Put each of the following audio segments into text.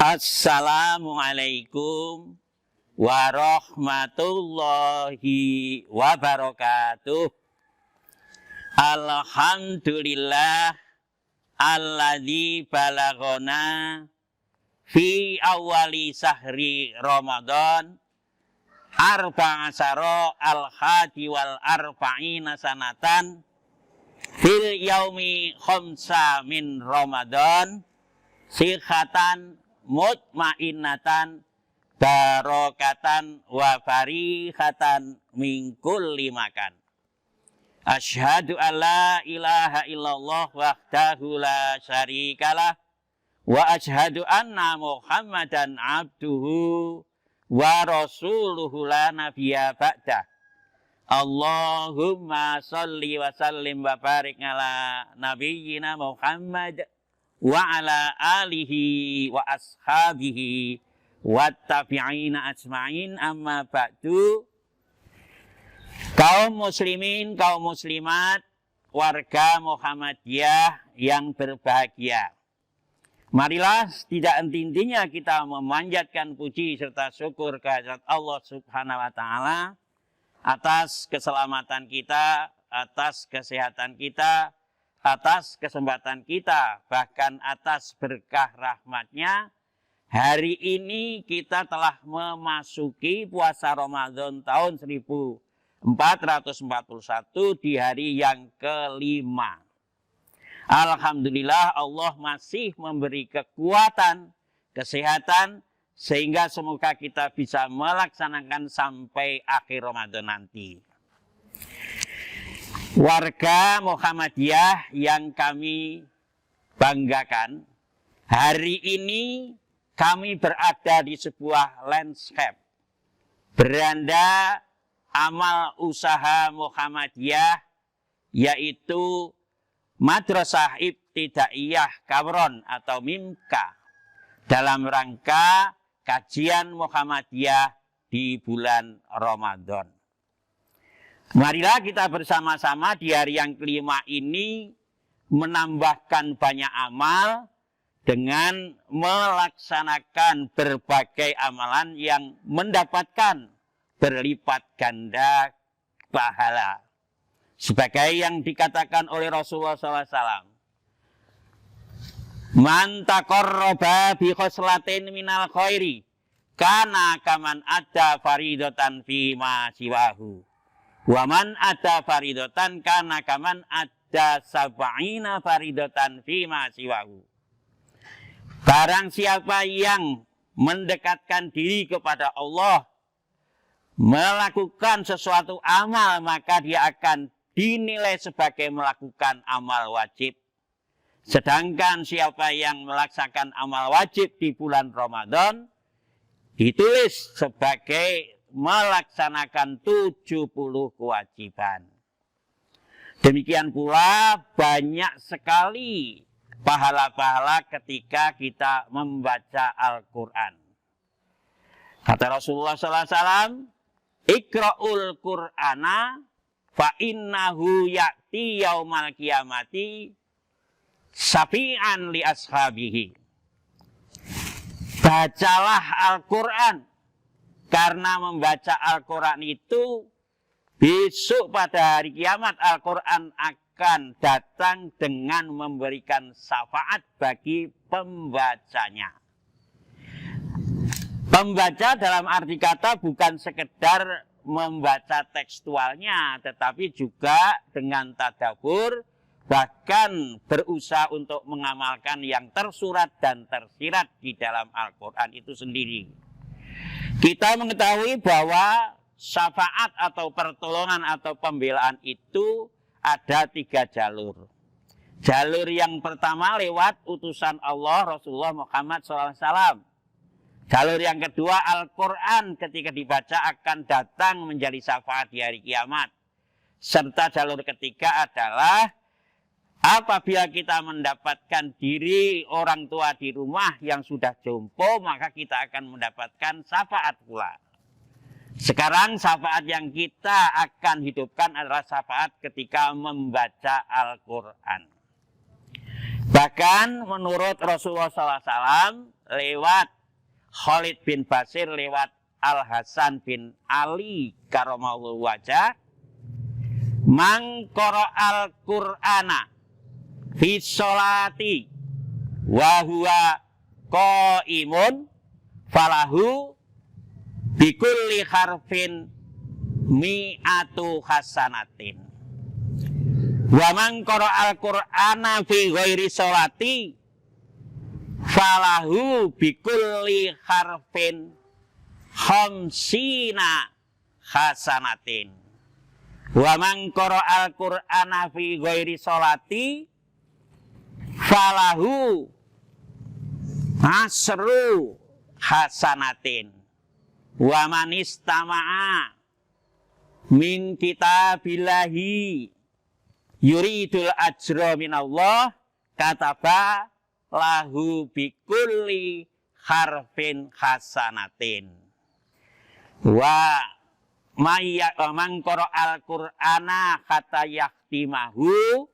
Assalamualaikum warahmatullahi wabarakatuh. Alhamdulillah alladzi balaghana fi awali sahri Ramadan arba'asara al-hadi wal arba'ina sanatan fil yaumi khamsa min Ramadan sikhatan mutmainnatan barokatan wa farihatan min kulli makan. Asyhadu an la ilaha illallah wahdahu la syarikalah wa asyhadu anna Muhammadan abduhu wa rasuluhu la nabiyya ba'dah. Allahumma sholli wa sallim wa barik ala nabiyyina Muhammad wa ala alihi wa ashabihi wa tabi'ina ajma'in, amma ba'du. Kaum muslimin, kaum muslimat, warga Muhammadiyah yang berbahagia, marilah tidak henti-hentinya kita memanjatkan puji serta syukur kehadirat Allah Subhanahu wa Ta'ala atas keselamatan kita, atas kesehatan kita, atas kesempatan kita, bahkan atas berkah rahmatnya. Hari ini kita telah memasuki puasa Ramadan tahun 1441 di hari yang kelima. Alhamdulillah Allah masih memberi kekuatan, kesehatan, sehingga semoga kita bisa melaksanakan sampai akhir Ramadan nanti. Warga Muhammadiyah yang kami banggakan, hari ini kami berada di sebuah landscape beranda amal usaha Muhammadiyah, yaitu Madrasah Ibtidaiyah Kawron atau MIMKA, dalam rangka kajian Muhammadiyah di bulan Ramadan. Marilah kita bersama-sama di hari yang kelima ini menambahkan banyak amal dengan melaksanakan berbagai amalan yang mendapatkan berlipat ganda pahala. Sebagai yang dikatakan oleh Rasulullah SAW, man taqarraba bi khoslatin minal khairi kana kaman ada faridatan fi ma siwahu. Waman ada faridatan kana kaman ada sab'ina faridatan fi ma siwahu. Barang siapa yang mendekatkan diri kepada Allah, melakukan sesuatu amal, maka dia akan dinilai sebagai melakukan amal wajib. Sedangkan siapa yang melaksanakan amal wajib di bulan Ramadan, ditulis sebagai melaksanakan 70 kewajiban. Demikian pula banyak sekali pahala-pahala ketika kita membaca Al-Quran. Kata Rasulullah SAW, Iqra'ul Qur'ana fa innahu ya'ti yaumal qiyamati syafi'an li ashabihi. Bacalah Al-Quran, karena membaca Al-Quran itu besok pada hari kiamat Al-Quran akan datang dengan memberikan syafaat bagi pembacanya. Pembaca dalam arti kata bukan sekedar membaca tekstualnya, tetapi juga dengan tadabbur, bahkan berusaha untuk mengamalkan yang tersurat dan tersirat di dalam Al-Quran itu sendiri. Kita mengetahui bahwa syafaat atau pertolongan atau pembelaan itu ada 3 jalur. Jalur yang pertama lewat utusan Allah Rasulullah Muhammad SAW. Jalur yang kedua Al-Quran ketika dibaca akan datang menjadi syafaat di hari kiamat. Serta jalur ketiga adalah apabila kita mendapatkan diri orang tua di rumah yang sudah jompo, maka kita akan mendapatkan syafaat pula. Sekarang syafaat yang kita akan hidupkan adalah syafaat ketika membaca Al-Quran. Bahkan menurut Rasulullah SAW lewat Khalid bin Basir lewat Al Hasan bin Ali karamallahu wajah, man qara'al Qur'ana fi sholati wa huwa qaimun falahu bikulli harfin mi'atu hasanatin. Wa man qara'al Qur'ana fi ghairi sholati falahu bikulli harfin khamsina hasanatin. Wa man qara'al Qur'ana fi ghairi sholati falahu asru hasanatin. Wa man istama'a min kitabillahi yuridul ajra minallah kataba lahu bikulli harfin hasanatin. Wa man qara'al Qur'ana hatta yahtimahu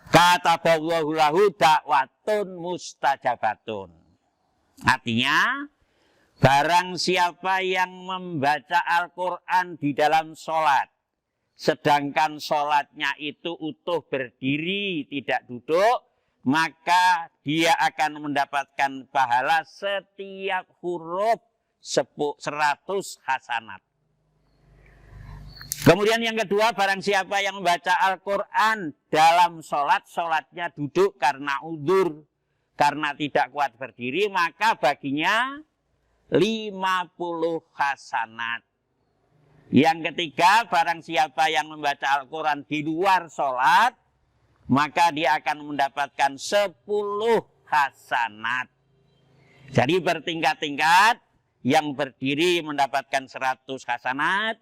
kataballahu lahu da'watun mustajabatun. Artinya, barang siapa yang membaca Al-Quran di dalam sholat, sedangkan sholatnya itu utuh berdiri, tidak duduk, maka dia akan mendapatkan pahala setiap huruf 100 hasanat. Kemudian yang kedua, barang siapa yang membaca Al-Quran dalam sholat, sholatnya duduk karena udzur, karena tidak kuat berdiri, maka baginya 50 hasanat. Yang ketiga, barang siapa yang membaca Al-Quran di luar sholat, maka dia akan mendapatkan 10 hasanat. Jadi bertingkat-tingkat, yang berdiri mendapatkan 100 hasanat,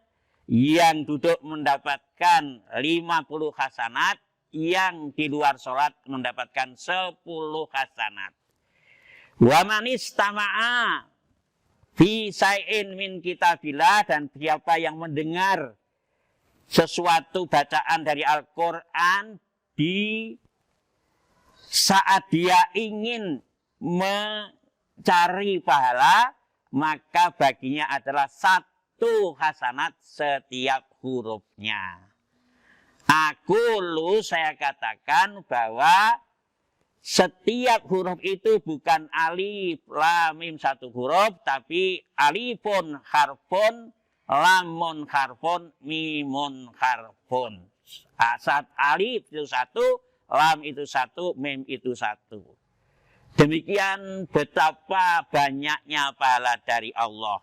yang duduk mendapatkan 50 hasanat, yang di luar sholat mendapatkan 10 hasanat. Wa man istama'a fi sa'in min kitabillah, dan siapa yang mendengar sesuatu bacaan dari Al-Quran di saat dia ingin mencari pahala, maka baginya adalah 1 hasanat setiap hurufnya. Saya katakan bahwa setiap huruf itu bukan alif, lam, mim 1 huruf, tapi alifun harfun, lamun harfun, mimun harfun. Saat alif itu 1, lam itu 1, mim itu 1. Demikian betapa banyaknya pahala dari Allah.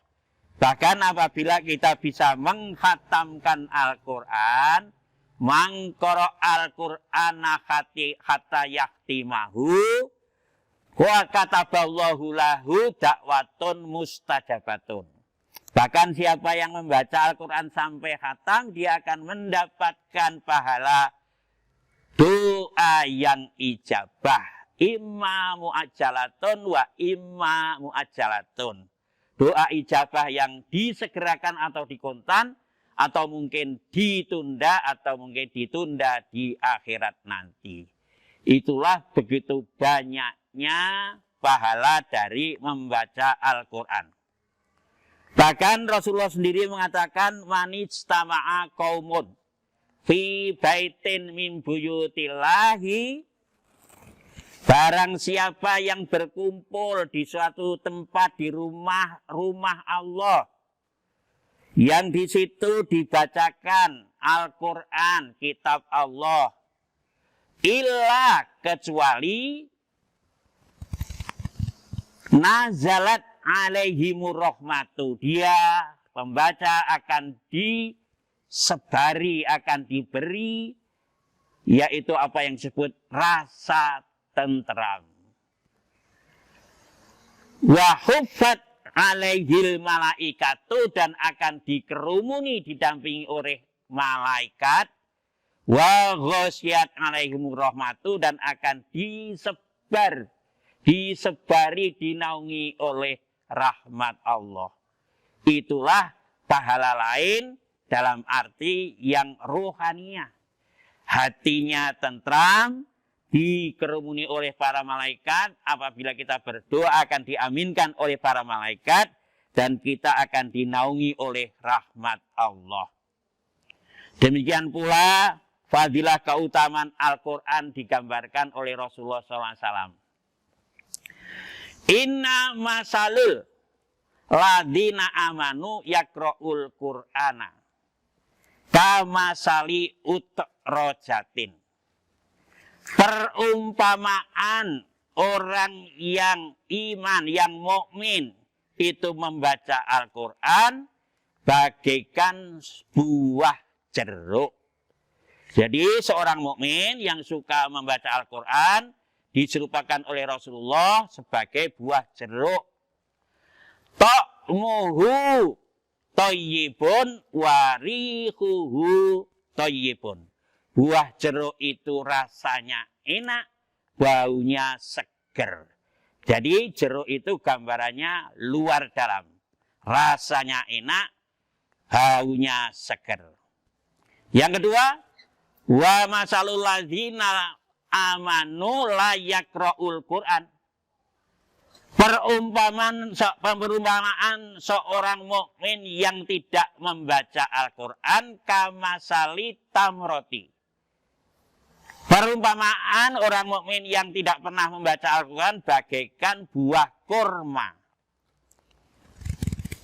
Bahkan apabila kita bisa menghatamkan Al-Quran, man qara'al Qur'ana hatta yahtimahu wa kataballahu lahu da'watun mustajabatun. Bahkan siapa yang membaca Al-Quran sampai khatam, dia akan mendapatkan pahala doa yang ijabah. Imma mu'ajjalatun wa imma mu'ajjalatun. Doa ijabah yang disegerakan atau dikontan, atau mungkin ditunda, atau mungkin ditunda di akhirat nanti. Itulah begitu banyaknya pahala dari membaca Al-Quran. Bahkan Rasulullah sendiri mengatakan, manijtama'a qaumun fi baitin min buyutillahi, barang siapa yang berkumpul di suatu tempat di rumah Allah, yang di situ dibacakan Al-Quran, kitab Allah, illa kecuali nazalat alaihimur rahmatu, dia pembaca akan disebari, akan diberi, yaitu apa yang disebut rasa tentram. Wa huffat alaihil malaikatu, dan akan dikerumuni, didampingi oleh malaikat. Wa ghasyat alaihimur rahmatu, dan akan disebari, dinaungi oleh rahmat Allah. Itulah pahala lain dalam arti yang rohaniah. Hatinya tentram, dikerumuni oleh para malaikat, apabila kita berdoa akan diaminkan oleh para malaikat, dan kita akan dinaungi oleh rahmat Allah. Demikian pula fadilah keutamaan Al-Quran digambarkan oleh Rasulullah SAW. Inna masalul ladina amanu yakra'ul Qur'ana kamasali utrojatin. Perumpamaan orang yang iman, yang mukmin itu membaca Al-Quran bagaikan buah jeruk. Jadi seorang mukmin yang suka membaca Al-Quran diserupakan oleh Rasulullah sebagai buah jeruk. Ta'muhu thayyibun warihuhu thayyibun. Buah jeruk itu rasanya enak, baunya seger. Jadi jeruk itu gambarannya luar dalam. Rasanya enak, baunya seger. Yang kedua, wa masalul ladzina amanu la yaqra'ul Qur'an. Perumpamaan seorang mukmin yang tidak membaca Al-Quran kamasali tamroti. Perumpamaan orang mukmin yang tidak pernah membaca Al-Quran bagaikan buah kurma.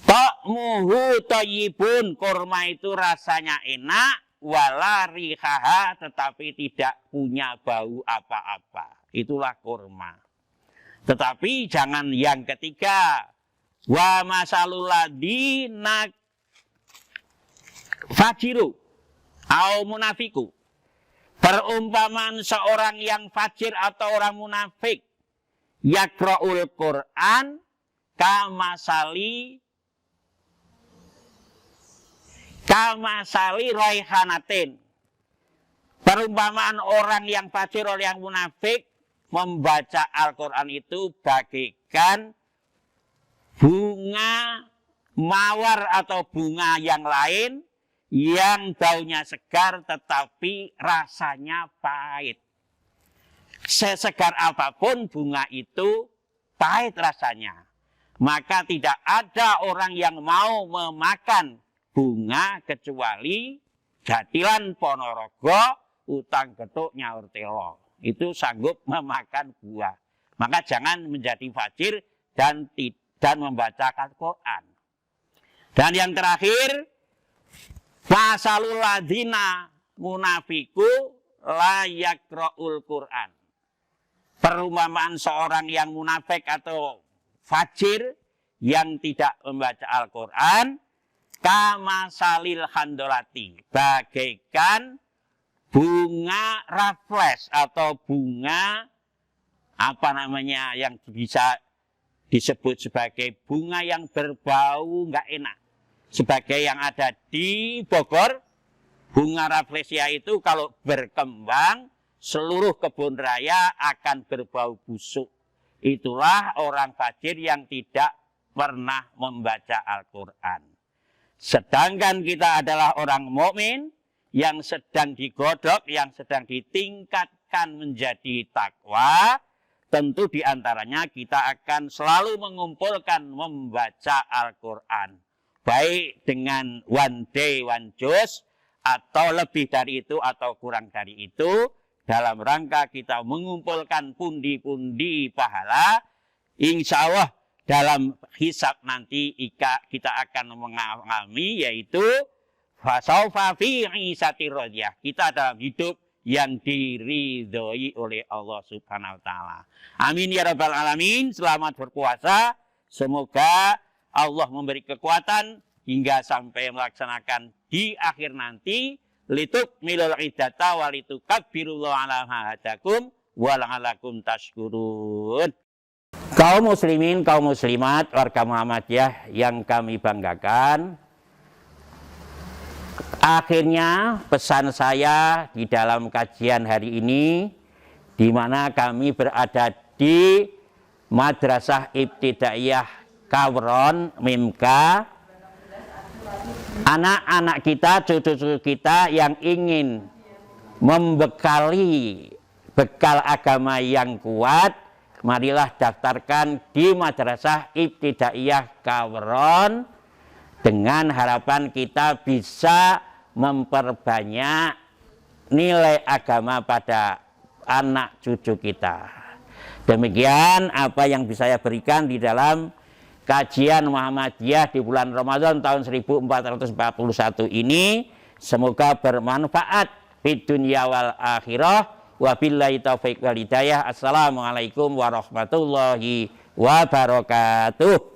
Ta'muhu thayyibun, kurma itu rasanya enak, wala rihaha, tetapi tidak punya bau apa-apa. Itulah kurma. Tetapi jangan yang ketiga, wa masalul ladina fajiru au munafiku. Perumpamaan seorang yang fajir atau orang munafik, yakra'ul Qur'an kamasali raihanatin. Perumpamaan orang yang fajir atau yang munafik membaca Al-Quran itu bagaikan bunga mawar atau bunga yang lain yang baunya segar tetapi rasanya pahit. Sesegar apapun bunga itu pahit rasanya. Maka tidak ada orang yang mau memakan bunga kecuali Jatilan Ponorogo, Utang Getuk Nyaur Telo. Itu sanggup memakan buah. Maka jangan menjadi fajir dan membacakan Quran. Dan yang terakhir, fasalul ladzina munafiku la yaqra'ul Qur'an. Perumpamaan seorang yang munafik atau fajir yang tidak membaca Al-Quran kamasalil handolati, bagaikan bunga raffles atau bunga apa namanya yang bisa disebut sebagai bunga yang berbau nggak enak. Sebagai yang ada di Bogor, bunga rafflesia itu kalau berkembang seluruh kebun raya akan berbau busuk. Itulah orang fajir yang tidak pernah membaca Al-Quran. Sedangkan kita adalah orang mukmin yang sedang digodok, yang sedang ditingkatkan menjadi takwa, tentu diantaranya kita akan selalu mengumpulkan membaca Al-Quran. Baik dengan one day, one juz, atau lebih dari itu, atau kurang dari itu, dalam rangka kita mengumpulkan pundi-pundi pahala, insya Allah dalam hisab nanti kita akan mengalami, yaitu fasaufa fi isati radiyah. Kita dalam hidup yang diridhoi oleh Allah Subhanahu wa taala. Amin ya rabbal alamin. Selamat berpuasa. Semoga Allah memberi kekuatan hingga sampai melaksanakan di akhir nanti. Litukmilul iddata wa litukabbirullaha ala ma hadakum wa la'allakum tashkurun. Kaum muslimin, kaum muslimat, warga Muhammadiyah yang kami banggakan, akhirnya pesan saya di dalam kajian hari ini, di mana kami berada di Madrasah Ibtidaiyah Kawron Mimka, anak-anak kita, cucu-cucu kita yang ingin membekali bekal agama yang kuat, marilah daftarkan di Madrasah Ibtidaiyah Kaweron dengan harapan kita bisa memperbanyak nilai agama pada anak cucu kita. Demikian apa yang bisa saya berikan di dalam kajian Muhammadiyah di bulan Ramadan tahun 1441 ini. Semoga bermanfaat di dunia wal akhirah. Wabillahi taufiq wal hidayah. Assalamualaikum warahmatullahi wabarakatuh.